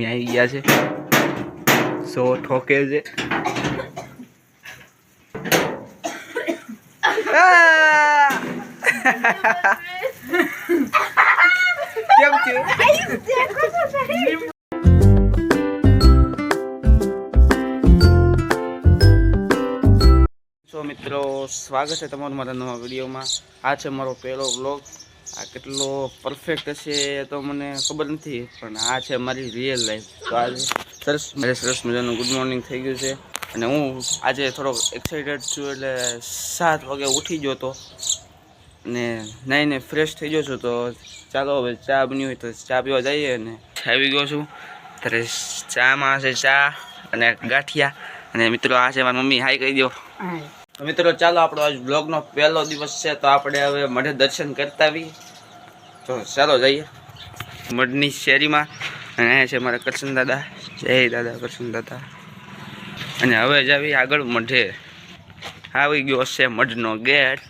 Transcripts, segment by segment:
આવી ગયા છે સો ઠોકે છે કેમ થયું સો મિત્રો સ્વાગત છે તમારું મારા નવા વિડીયોમાં। આ છે મારો પહેલો વ્લોગ। આ કેટલો પરફેક્ટ હશે તો મને ખબર નથી, પણ આ છે મારી રિયલ લાઈફ। તો આજે સરસ મજાનું ગુડ મોર્નિંગ થઈ ગયું છે અને હું આજે થોડોક એક્સાઇટેડ છું। એટલે 7 વાગે ઉઠી ગયો તો અને નાઈને ફ્રેશ થઈ ગયો છું। તો ચાલો હવે ચા બની હોય તો ચા પીવા જઈએ। અને આવી ગયો છું ત્યારે ચામાં છે ચા અને ગાંઠિયા। અને મિત્રો આ છે મારી મમ્મી, હાઈ કહી દો। તો મિત્રો ચાલો આપણો આજ બ્લોગનો પહેલો દિવસ છે, તો આપણે હવે મઢે દર્શન કરતા આવીએ। તો ચાલો જઈએ મઢની શેરીમાં। અને અહીંયા છે મારા કરશન દાદા, જય દાદા કરશન દાદા। અને હવે જ આવી આગળ મઢે આવી ગયો છે મઢનો ગેટ।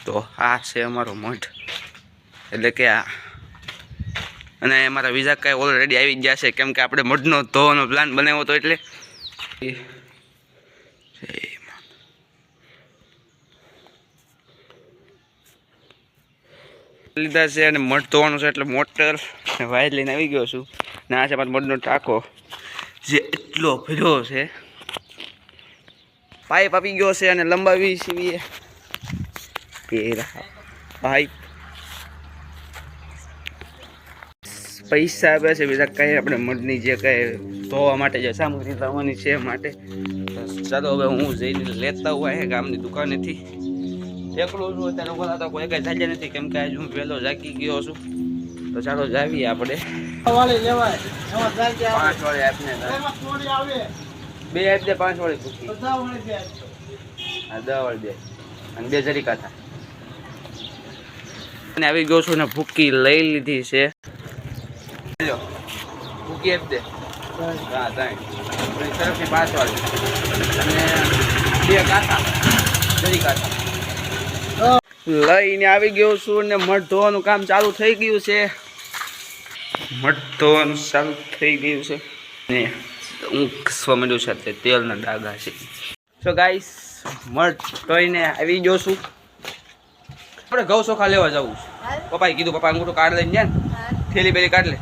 તો આ છે અમારો મઢ, એટલે કે આ। અને અમારા વિઝા કાંઈ ઓલરેડી આવી ગયા છે, કેમ કે આપણે મઢનો ધોવાનો પ્લાન બનાવ્યો હતો એટલે લીધા છે। અને મઢ ધોવાનું છે એટલે મોટર વાયર લઈને આવી ગયો છું। ને આ છે મારો મઢનો ટાંકો, જે એટલો ભર્યો છે। પાઇપ આપી ગયો છે અને લંબાવી સીવીએ પાઇપ। પૈસા આપે છે બીજા કાંઈ આપણે મઢની જે કાંઈ ધોવા માટે જે સામગ્રી લાવવાની છે માટે। ચાલો હવે હું જઈને લેતા હોય ગામની દુકાનેથી। એકલો છું અત્યારે, બોલા તો કોઈ કઈ જાગ્યા નથી, કેમ કે આજે હું વહેલો જાગી ગયો છું। તો ચાલો જાવીએ આપણે। 5 વાળી આપને 2 આપી દે, 5 વાળી ભૂકી, 10 વાળી 2 અને 2 જરીકા થા। અને આવી ગયો છું ને ભૂકી લઈ લીધી છે। ભૂકી આપી દે, હા 3 તરફથી 5 વાળી અને 2 કાંઠા જરીકા થા લઈને આવી ગયો છું। ને મઢ ધોવાનું કામ ચાલુ થઈ ગયું છે। મઢ ધોવાનું ચાલુ થઈ ગયું છે ને હું ઘસવા માંડ્યું છે, તે તેલના ડાઘા છે। સો ગાઈસ મઢ ધોઈને આવી ગયો છું। આપણે ઘઉં ચોખા લેવા જવું છે। પપ્પાએ કીધું, પપ્પા અંગૂઠો કાઢ લઈને જાય ને, થેલી બેલી કાઢ લે।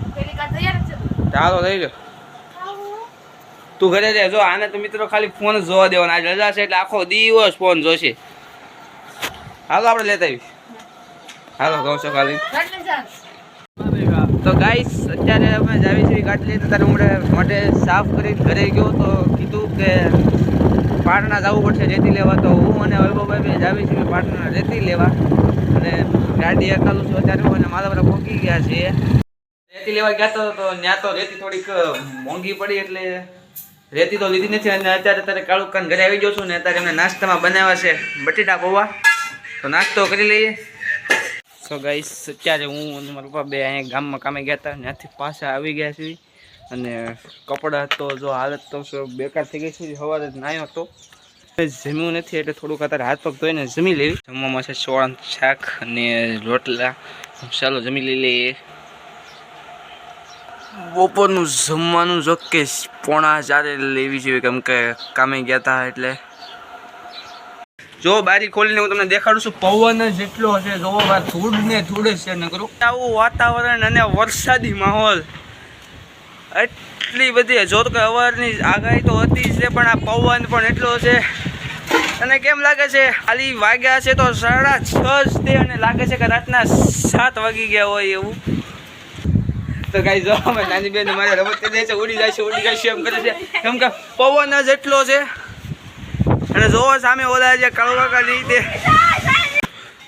ચાલો લઈ લો, તું ઘરે જાય। જો આને તો મિત્રો ખાલી ફોન જ જોવા દેવાનો, આજ રજા છે એટલે આખો દિવસ ફોન જોશે। હાલો આપણે લેતા આવી, હાલો ઘઉં ચોખા લઈને। તો ગાઈસ અત્યારે અમે જાવી છીએ ગાડી લઈને। ત્યારે હું માટે સાફ કરી ઘરે ગયો તો કીધું કે પાટણા જવું પડશે રેતી લેવા। તો હું અને વૈભવભાઈ જાવી છીએ પાટણા રેતી લેવા। અને ગાડી એકાલું છું અત્યારે હું અને મારા બધા પહોંચી ગયા છીએ। રેતી લેવા ગયા તો ત્યાં તો રેતી થોડીક મોંઘી પડી એટલે રેતી તો લીધી નથી। અને અત્યારે કાળુ કાન ઘરે આવી ગયો છું ને અત્યારે એમને નાસ્તામાં બનાવ્યા છે બટેટા પૌવા। તો નાસ્તો કરી લઈએ। સો ગાઈસ અત્યારે હું અને મારા પપ્પા બે અહીંયા ગામમાં કામે ગયા હતા, ત્યાંથી પાછા આવી ગયા છીએ। અને કપડાં તો જો હાલત તો બેકાર થઈ ગઈ છે। સવારે નાહ્યો હતો, જમ્યું નથી એટલે થોડુંક અત્યારે હાથ પગ ધોઈને જમી લેવી। જમવામાં છે છોળાનું શાક અને રોટલા। ચાલો જમી લઈએ। બપોરનું જમવાનું જો કે 3:45 લેવી જોઈએ, કેમ કે કામે ગયા હતા એટલે। જો બારી ખોલીને હું તમને દેખાડું છું, પવન જેટલો હશે જોવો, ધૂળ ને ધૂળ છે નકરું। આવું વાતાવરણ અને વરસાદી માહોલ એટલી બધી, જો તો કે અવારની આગાહી તો હતી જ, પણ આ પવન પણ એટલો છે। અને કેમ લાગે છે ખાલી વાગ્યા છે તો 6:30 છે અને લાગે છે કે રાતના 7 વાગી ગયા હોય એવું। તો ગાઈ જો અમે નાની બેન મારે રમત કરી જાય છે, ઉડી જાય છે એમ કરે છે, કેમ કે પવન જ એટલો છે। અને જોવો સામે ઓલા જે કાળુ કાકા રીતે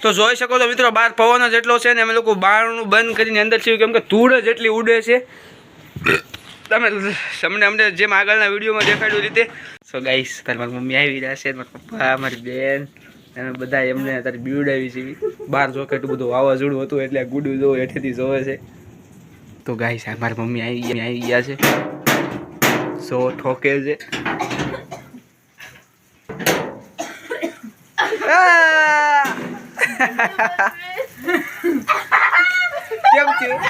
તો જોઈ શકો તો મિત્રો બહાર પવન જ એટલો છે ને અમે લોકો બારણું બંધ કરીને અંદર છીએ, કેમ કે ધૂળ જ એટલી ઉડે છે। તમને અમને જેમ આગળના વિડીયોમાં દેખાડ્યું રીતે। સો ગાઈસ તારી મારી મમ્મી આવી રહ્યા છે, મારા પપ્પા, મારી બેન, અમે બધા એમને અત્યારે બીવડાવી છીએ। બહાર જો કેટલું બધું વાવાઝોડું હતું એટલે ગુડું જો હેઠેથી જોવે છે। તો ગાઈસ મારી મમ્મી આવી ગયા છે, સો ઠોકે છે। કેમ થયું?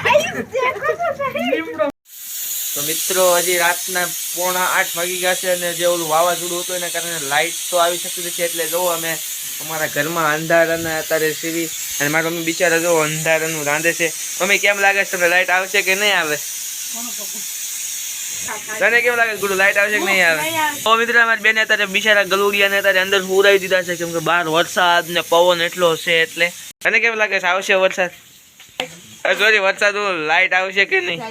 તો તો મિત્રો હજી રાતના 7:45 વાગી ગયા છે અને જે ઓલું વાવાઝોડું હતું એના કારણે લાઇટ તો આવી શકતી નથી, એટલે જો અમે અમારા ઘરમાં અંધારાના અત્યારે સીવી અને મારા મમ્મી બિચારા જો અંધારાનું રાંધે છે. મમ્મી કેમ લાગે છે તમને, લાઇટ આવશે કે નહીં આવે? તને કેમ લાગે ગુડુ, લાઇટ આવશે કે નહીં આવે? તો મિત્રો અમારી બેને અત્યારે બિચારા ગલુડિયાને અત્યારે અંદર ઉડાવી દીધા છે, કેમ કે બહાર વરસાદ ને પવન એટલો છે. એટલે તને કેમ લાગે છે આવશે વરસાદ? સોરી વરસાદ, લાઇટ આવશે કે નહીં?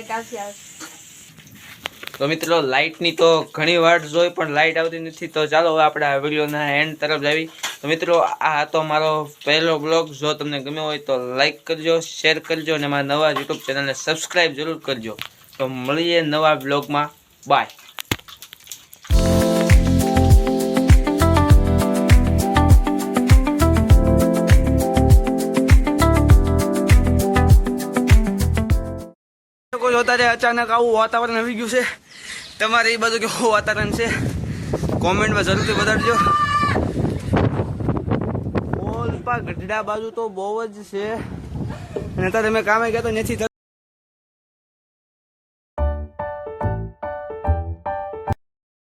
તો મિત્રો લાઇટની તો ઘણી વાર જોઈ પણ લાઇટ આવતી નથી. તો ચાલો હવે આપણે આ વિડીયોના એન્ડ તરફ જાવી. તો મિત્રો આ હતો મારો પહેલો બ્લોગ. જો તમને ગમ્યો હોય તો લાઈક કરજો, શેર કરજો અને મારા નવા યુટ્યુબ ચેનલને સબસ્ક્રાઈબ જરૂર કરજો. તો મળીએ નવા બ્લોગમાં. બાય. અત્યારે અચાનક આવું વાતાવરણ આવી ગયું છે. તમારે એ બધું કેવું વાતાવરણ છે કોમેન્ટમાં જરૂરથી બતાડજો. ગઢડા બાજુ તો બહુ જ છે અને અત્યારે મેં કામે ગયા તો નથી